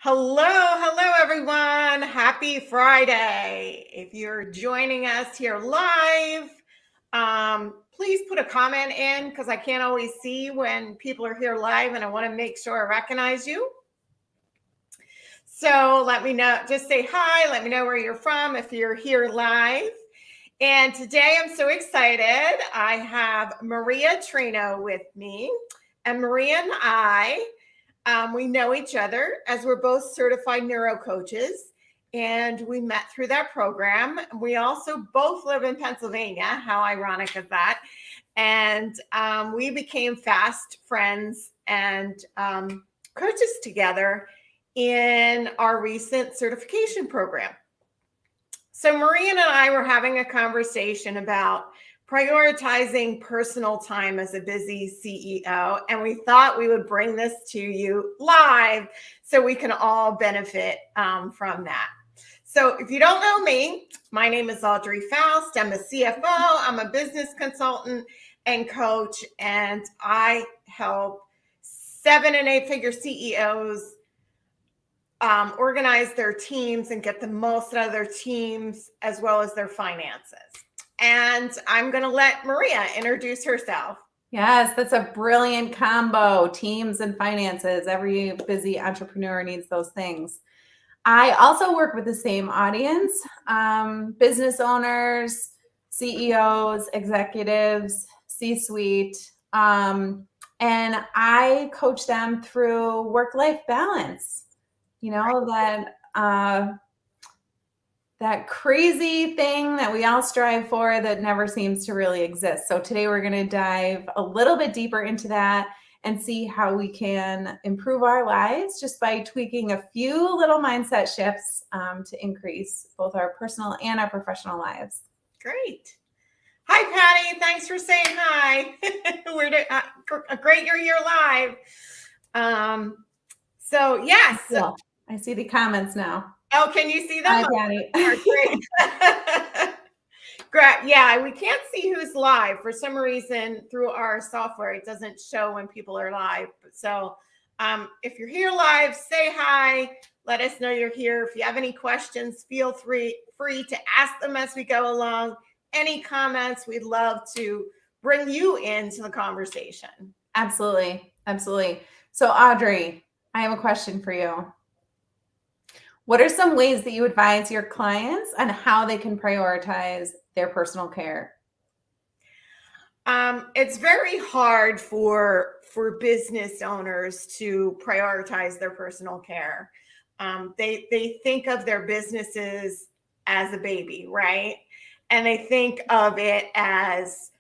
Hello, everyone. Happy Friday. If you're joining us here live, please put a comment in because I can't always see when people are here live and I want to make sure I recognize you. So let me know, just say hi, let me know where you're from if you're here live. And today I'm so excited. I have Maria Trino with me, and Maria and I we know each other as we're both certified neuro coaches, and we met through that program. We also both live in Pennsylvania. How ironic is that? And we became fast friends and coaches together in our recent certification program. So Maria and I were having a conversation about prioritizing personal time as a busy CEO. And we thought we would bring this to you live so we can all benefit from that. So if you don't know me, my name is Audrey Faust. I'm a CFO. I'm a business consultant and coach, and I help 7 and 8 figure CEOs organize their teams and get the most out of their teams as well as their finances. And I'm going to let Maria introduce herself. Yes, that's a brilliant combo. Teams and finances. Every busy entrepreneur needs those things. I also work with the same audience, business owners, CEOs, executives, C-suite, and I coach them through work-life balance. You know, that crazy thing that we all strive for that never seems to really exist. So today we're going to dive a little bit deeper into that and see how we can improve our lives just by tweaking a few little mindset shifts to increase both our personal and our professional lives. Great. Hi, Patty. Thanks for saying hi. Great you're here live. So, yes. Cool. I see the comments now. Oh, can you see them? Hi, Patty. Great. Great. Yeah, we can't see who's live. For some reason, through our software, it doesn't show when people are live. So if you're here live, say hi. Let us know you're here. If you have any questions, feel free to ask them as we go along. Any comments, we'd love to bring you into the conversation. Absolutely. Absolutely. So, Audrey, I have a question for you. What are some ways that you advise your clients on how they can prioritize their personal care? It's very hard for business owners to prioritize their personal care. They think of their businesses as a baby, right? And they think of it as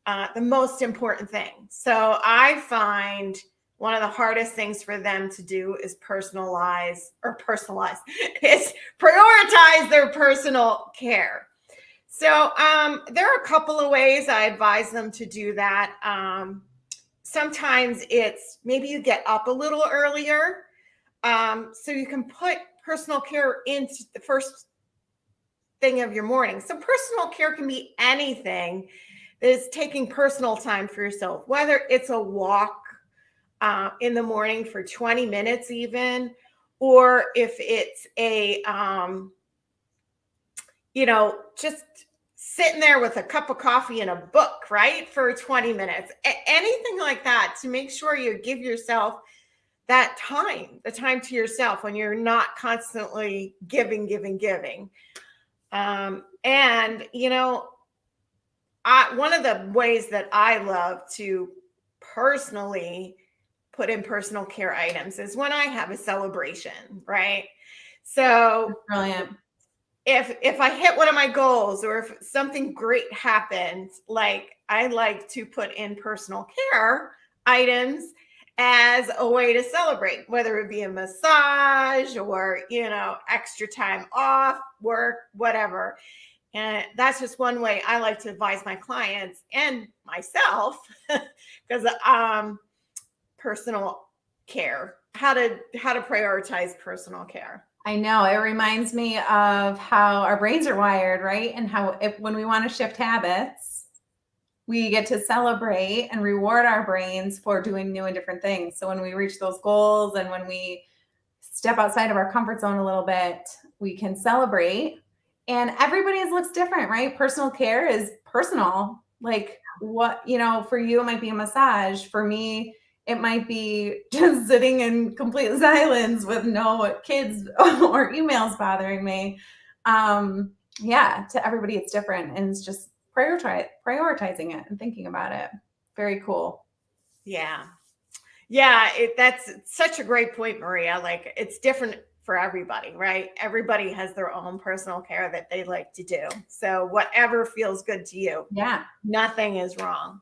the most important thing. So I find one of the hardest things for them to do is personalize is prioritize their personal care. So there are a couple of ways I advise them to do that. Sometimes it's maybe you get up a little earlier so you can put personal care into the first thing of your morning. So personal care can be anything that is taking personal time for yourself, whether it's a walk in the morning for 20 minutes even, or if it's a, just sitting there with a cup of coffee and a book, right, for 20 minutes, anything like that, to make sure you give yourself that time, the time to yourself when you're not constantly giving. And, one of the ways that I love to personally put in personal care items is when I have a celebration, right? So That's brilliant. If I hit one of my goals or if something great happens, like I like to put in personal care items as a way to celebrate, whether it be a massage or, extra time off work, whatever. And that's just one way I like to advise my clients and myself because personal care, how to prioritize personal care. I know. It reminds me of how our brains are wired, right? And how when we want to shift habits, we get to celebrate and reward our brains for doing new and different things. So when we reach those goals and when we step outside of our comfort zone a little bit. We can celebrate, and everybody's looks different, right? Personal care is personal. Like what, for you, it might be a massage. For me, it might be just sitting in complete silence with no kids or emails bothering me. Yeah, to everybody, it's different. And it's just prioritizing it and thinking about it. Very cool. Yeah. Yeah, that's such a great point, Maria. Like it's different for everybody, right? Everybody has their own personal care that they like to do. So whatever feels good to you. Yeah. Nothing is wrong.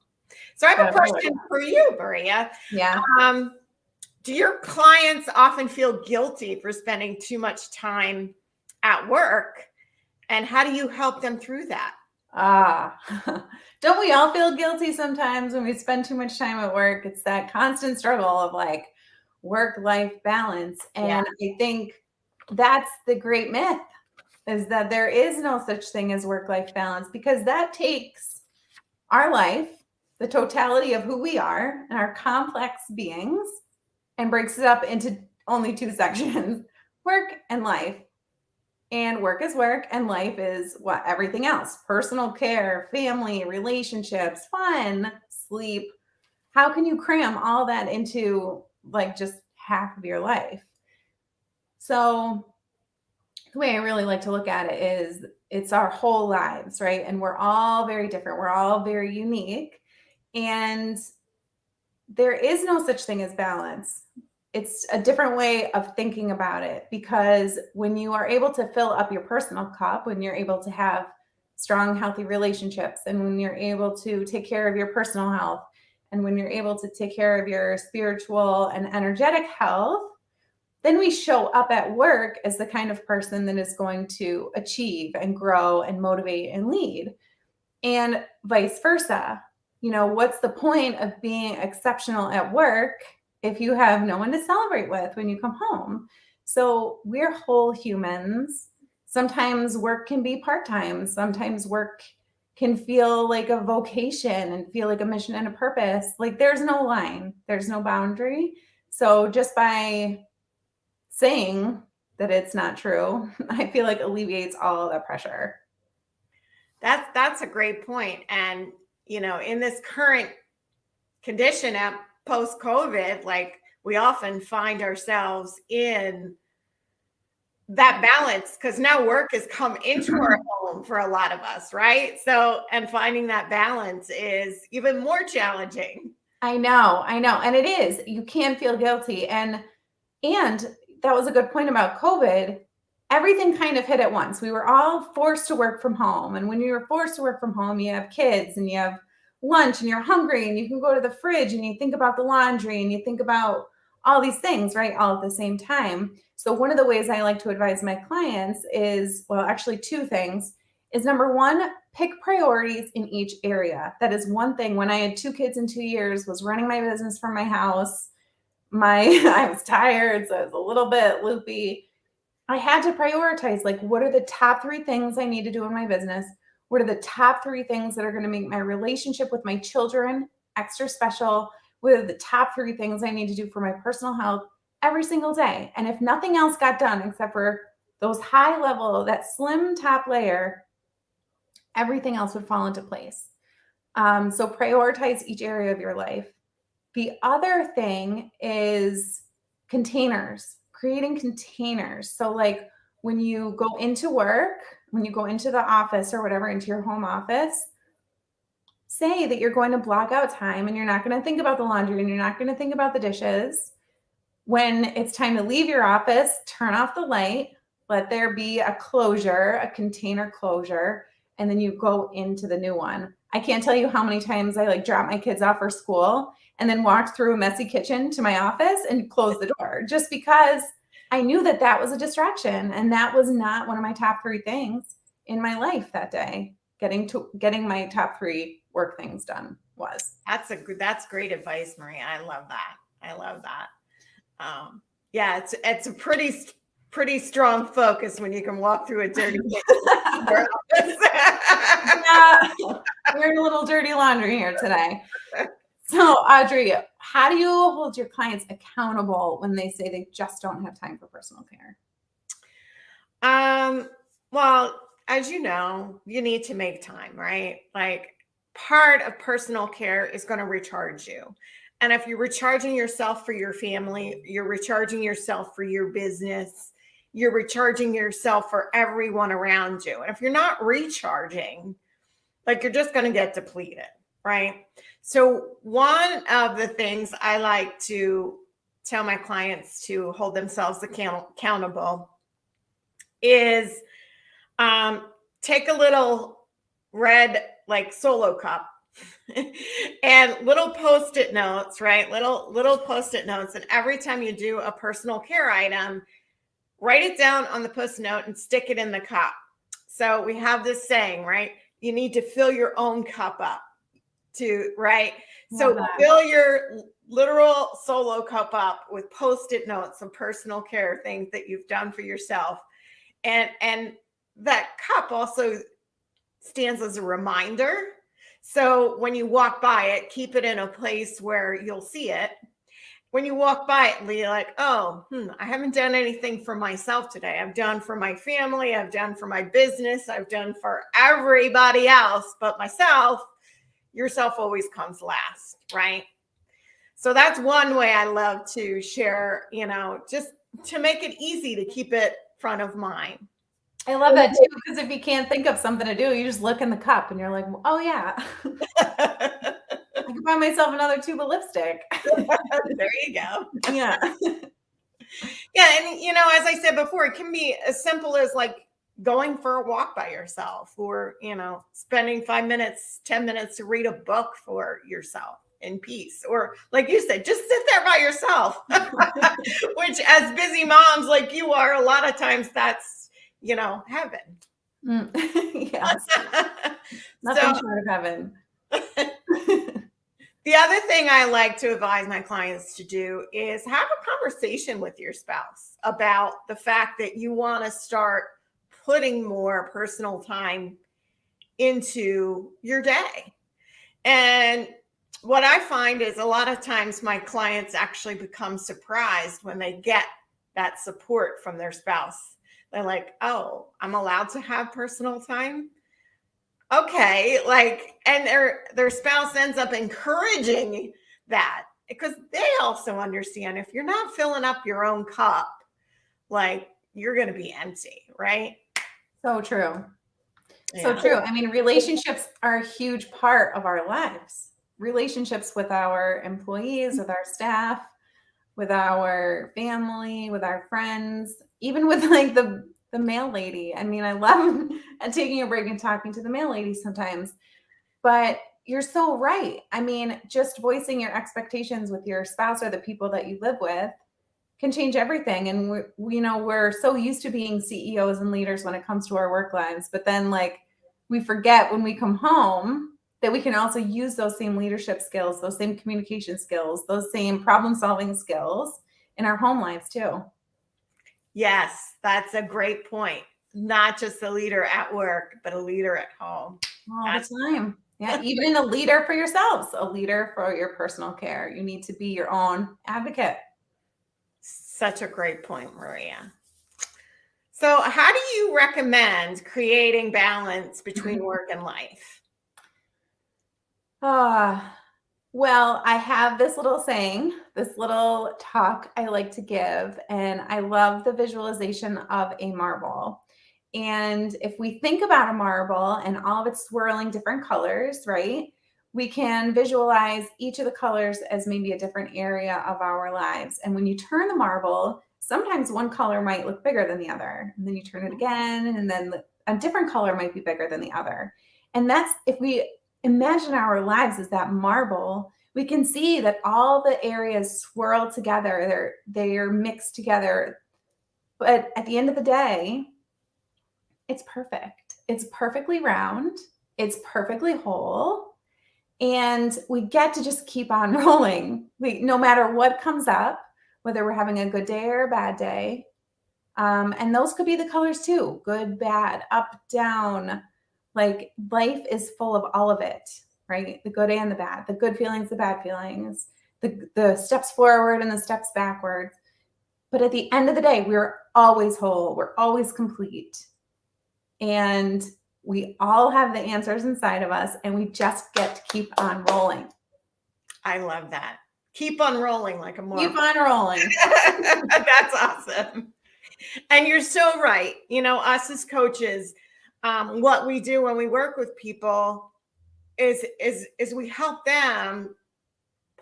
So I have a question for you, Maria. Yeah. Do your clients often feel guilty for spending too much time at work? And how do you help them through that? Don't we all feel guilty sometimes when we spend too much time at work? It's that constant struggle of like work-life balance. And I think that's the great myth, is that there is no such thing as work-life balance, because that takes our life, the totality of who we are and our complex beings, and breaks it up into only two sections, work and life. And work is work and life is what? Everything else. Personal care, family, relationships, fun, sleep. How can you cram all that into like just half of your life? So the way I really like to look at it is it's our whole lives, right? And we're all very different. We're all very unique. And there is no such thing as balance. It's a different way of thinking about it, because when you are able to fill up your personal cup, when you're able to have strong, healthy relationships, and when you're able to take care of your personal health, and when you're able to take care of your spiritual and energetic health, then we show up at work as the kind of person that is going to achieve and grow and motivate and lead, and vice versa. What's the point of being exceptional at work if you have no one to celebrate with when you come home? So we're whole humans. Sometimes work can be part-time. Sometimes work can feel like a vocation and feel like a mission and a purpose. Like there's no line, there's no boundary. So just by saying that it's not true, I feel like alleviates all of that pressure. That's a great point. And in this current condition at post-COVID, like we often find ourselves in that balance, because now work has come into our home for a lot of us, right? So, and finding that balance is even more challenging. I know. And it is. You can feel guilty. And that was a good point about COVID. Everything kind of hit at once. We were all forced to work from home. And when you were forced to work from home, you have kids and you have lunch and you're hungry and you can go to the fridge and you think about the laundry and you think about all these things, right? All at the same time. So one of the ways I like to advise my clients is, well, actually two things, is number one, pick priorities in each area. That is one thing. When I had 2 kids in 2 years, was running my business from my house. I was tired, so I was a little bit loopy. I had to prioritize, like, what are the top 3 things I need to do in my business? What are the top 3 things that are going to make my relationship with my children extra special? What are the top 3 things I need to do for my personal health every single day? And if nothing else got done except for those high level, that slim top layer, everything else would fall into place. So prioritize each area of your life. The other thing is containers, creating containers. So like when you go into work, when you go into the office or whatever, into your home office, say that you're going to block out time and you're not going to think about the laundry and you're not going to think about the dishes. When it's time to leave your office, turn off the light, let there be a closure, a container closure, and then you go into the new one. I can't tell you how many times I like drop my kids off for school and then walked through a messy kitchen to my office and closed the door, just because I knew that that was a distraction and that was not one of my top 3 things in my life that day. Getting my top 3 work things done was. That's great advice, Maria. I love that. Yeah, it's a pretty strong focus when you can walk through a dirty kitchen. Yeah, we're in a little dirty laundry here today. So, Audrey, how do you hold your clients accountable when they say they just don't have time for personal care? Well, as you know, you need to make time, right? Like part of personal care is going to recharge you. And if you're recharging yourself for your family, you're recharging yourself for your business, you're recharging yourself for everyone around you. And if you're not recharging, like you're just going to get depleted, right? So, one of the things I like to tell my clients to hold themselves accountable is take a little red like solo cup and little post-it notes, right? Little post-it notes. And every time you do a personal care item, write it down on the post-it note and stick it in the cup. So we have this saying, right? You need to fill your own cup up to, right? Love So that. fill your literal solo cup up with post-it notes and personal care things that you've done for yourself. And that cup also stands as a reminder. So when you walk by it, keep it in a place where you'll see it. When you walk by it, you're like, oh, I haven't done anything for myself today. I've done for my family. I've done for my business. I've done for everybody else but myself. Yourself always comes last, right? So that's one way I love to share, just to make it easy to keep it front of mind. I love that too, because if you can't think of something to do, you just look in the cup and you're like, oh yeah, I can buy myself another tube of lipstick. There you go. Yeah. Yeah. And, as I said before, it can be as simple as like going for a walk by yourself or, spending 5 minutes, 10 minutes to read a book for yourself in peace. Or like you said, just sit there by yourself, which as busy moms like you are, a lot of times that's, heaven. Yes. Nothing short of heaven. The other thing I like to advise my clients to do is have a conversation with your spouse about the fact that you want to start putting more personal time into your day. And what I find is a lot of times my clients actually become surprised when they get that support from their spouse. They're like, oh, I'm allowed to have personal time. Okay, like, and their spouse ends up encouraging that because they also understand if you're not filling up your own cup, like you're going to be empty, right? So true. So Yeah. true. I mean, relationships are a huge part of our lives. Relationships with our employees, with our staff, with our family, with our friends, even with like the mail lady. I mean, I love taking a break and talking to the mail lady sometimes. But you're so right. I mean, just voicing your expectations with your spouse or the people that you live with can change everything. And we're so used to being CEOs and leaders when it comes to our work lives, but then like we forget when we come home that we can also use those same leadership skills, those same communication skills, those same problem solving skills in our home lives too. Yes, that's a great point. Not just a leader at work, but a leader at home. All the time. Yeah, even a leader for yourselves, a leader for your personal care. You need to be your own advocate. Such a great point, Maria. So, how do you recommend creating balance between work and life? Well, I have this little saying, this little talk I like to give, and I love the visualization of a marble. And if we think about a marble and all of its swirling different colors, right? We can visualize each of the colors as maybe a different area of our lives. And when you turn the marble, sometimes one color might look bigger than the other. And then you turn it again, and then a different color might be bigger than the other. And that's if we imagine our lives as that marble, we can see that all the areas swirl together, they're mixed together. But at the end of the day, it's perfect. It's perfectly round. It's perfectly whole. And we get to just keep on rolling. No matter what comes up, whether we're having a good day or a bad day. And those could be the colors too, good, bad, up, down. Like life is full of all of it. right? The good and the bad, the good feelings, the bad feelings, the steps forward and the steps backwards. But at the end of the day, we're always whole. We're always complete. And we all have the answers inside of us, and we just get to keep on rolling. I love that. Keep on rolling like a marble. Keep on rolling. That's awesome. And you're so right. Us as coaches, what we do when we work with people is we help them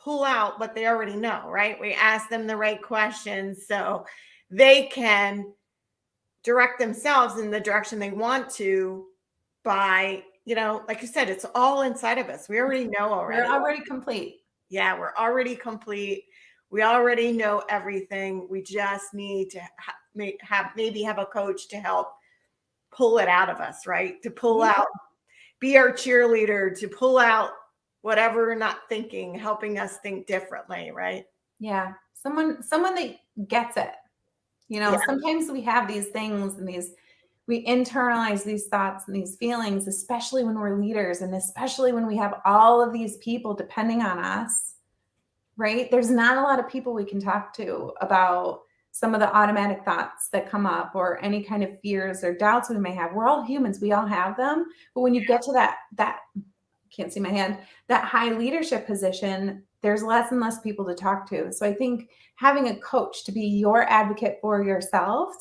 pull out what they already know, right? We ask them the right questions so they can direct themselves in the direction they want to by, like you said, it's all inside of us. We already know already. We're already complete. Yeah, we're already complete. We already know everything. We just need to maybe have a coach to help pull it out of us, right? To pull out, be our cheerleader, to pull out whatever we're not thinking, helping us think differently, right? Yeah. Someone that gets it. Sometimes we have these things and we internalize these thoughts and these feelings, especially when we're leaders and especially when we have all of these people depending on us, right? There's not a lot of people we can talk to about some of the automatic thoughts that come up or any kind of fears or doubts we may have. We're all humans. We all have them. But when you get to that can't see my hand, that high leadership position, there's less and less people to talk to. So I think having a coach to be your advocate for yourself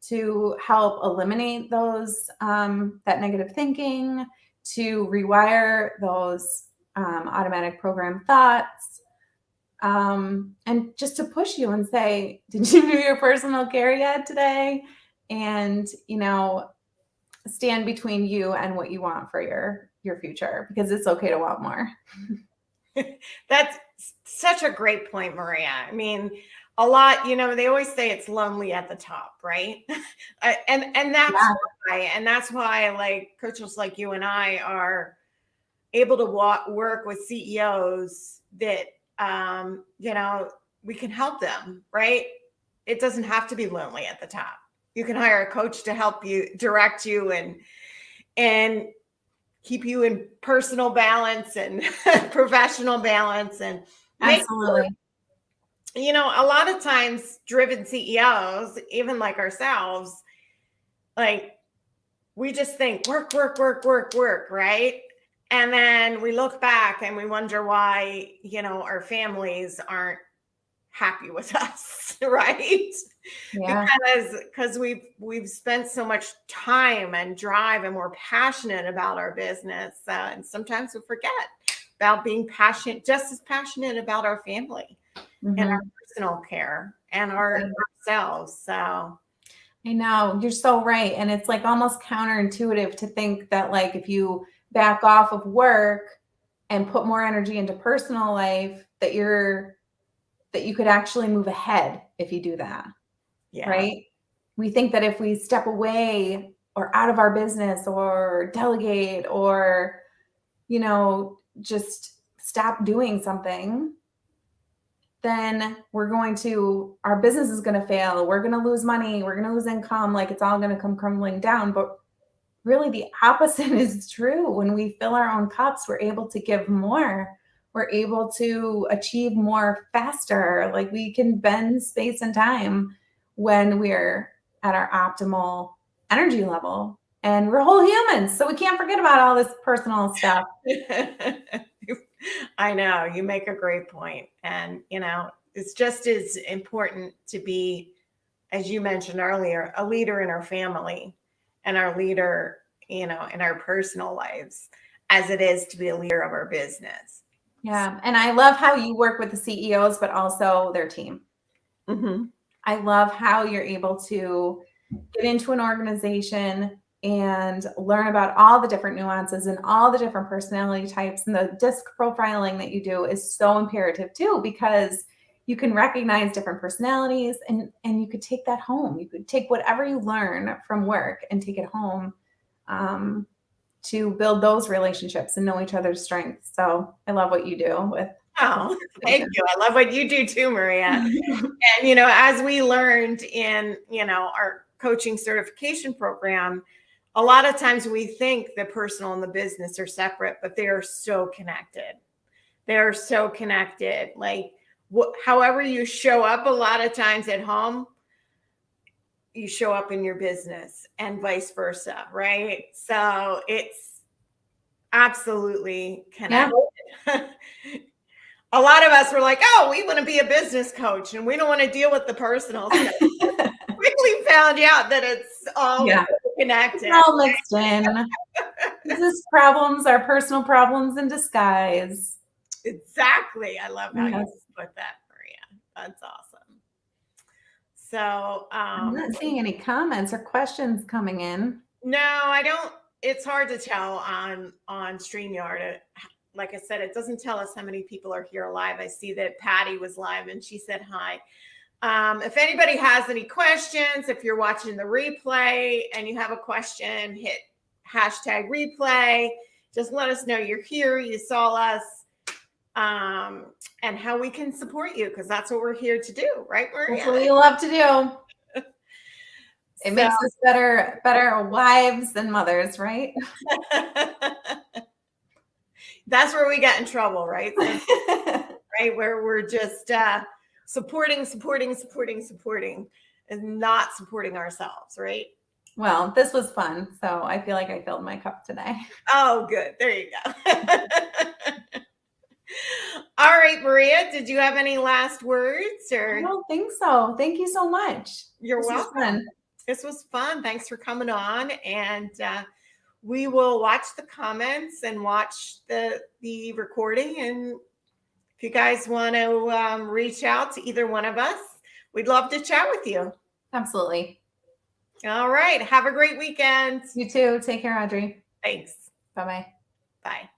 to help eliminate those that negative thinking, to rewire those automatic program thoughts, and just to push you and say, did you do your personal care yet today? And stand between you and what you want for your future, because it's okay to want more. That's such a great point, Maria. I mean, a lot, they always say it's lonely at the top, right? and that's why like coaches like you and I are able to work with CEOs that we can help them, right? It doesn't have to be lonely at the top. You can hire a coach to help you, direct you, and keep you in personal balance and professional balance. And absolutely, a lot of times driven CEOs, even like ourselves, like we just think work, right? And then we look back and we wonder why, our families aren't happy with us, right? Yeah. Because we've spent so much time and drive and we're passionate about our business. And sometimes we forget about being just as passionate about our family and our personal care and ourselves. So I know, you're so right. And it's like almost counterintuitive to think that like if you back off of work and put more energy into personal life, that you could actually move ahead if you do that. Yeah. Right? We think that if we step away or out of our business or delegate or, just stop doing something, then our business is going to fail. We're going to lose money. We're going to lose income. Like it's all going to come crumbling down. But really the opposite is true. When we fill our own cups, we're able to give more. We're able to achieve more faster. Like we can bend space and time when we're at our optimal energy level. And we're whole humans. So we can't forget about all this personal stuff. I know, you make a great point. And, it's just as important to be, as you mentioned earlier, a leader in our family and our leader, in our personal lives as it is to be a leader of our business. Yeah. And I love how you work with the CEOs, but also their team. Mm-hmm. I love how you're able to get into an organization and learn about all the different nuances and all the different personality types. And the disc profiling that you do is so imperative too, because you can recognize different personalities and you could take that home. You could take whatever you learn from work and take it home to build those relationships and know each other's strengths. So I love what you do with. Oh, thank you. I love what you do too, Maria. And, as we learned in, our coaching certification program, a lot of times we think the personal and the business are separate, but they are so connected. They're so connected. Like however you show up a lot of times at home, you show up in your business and vice versa, right? So it's absolutely connected. Yeah. A lot of us were like, oh, we want to be a business coach and we don't want to deal with the personal stuff. Quickly found out that it's all connected. It's all mixed in. Business problems are personal problems in disguise. Exactly. I love how you put that, Maria. That's awesome. So I'm not seeing any comments or questions coming in. No, I don't. It's hard to tell on StreamYard. Like I said, it doesn't tell us how many people are here live. I see that Patty was live and she said hi. If anybody has any questions, if you're watching the replay and you have a question, hit #replay. Just let us know you're here, you saw us, and how we can support you, because that's what we're here to do, right, Maria? That's what we love to do. It makes us better wives and mothers, right? That's where we get in trouble, right? Right, where we're just supporting, and not supporting ourselves, right? Well, this was fun, so I feel like I filled my cup today. Oh, good. There you go. All right, Maria, did you have any last words? Or I don't think so. Thank you so much. You're welcome. This was fun. Thanks for coming on, and we will watch the comments and watch the recording. And if you guys want to reach out to either one of us, we'd love to chat with you. Absolutely. All right. Have a great weekend. You too. Take care, Audrey. Thanks. Bye-bye. Bye.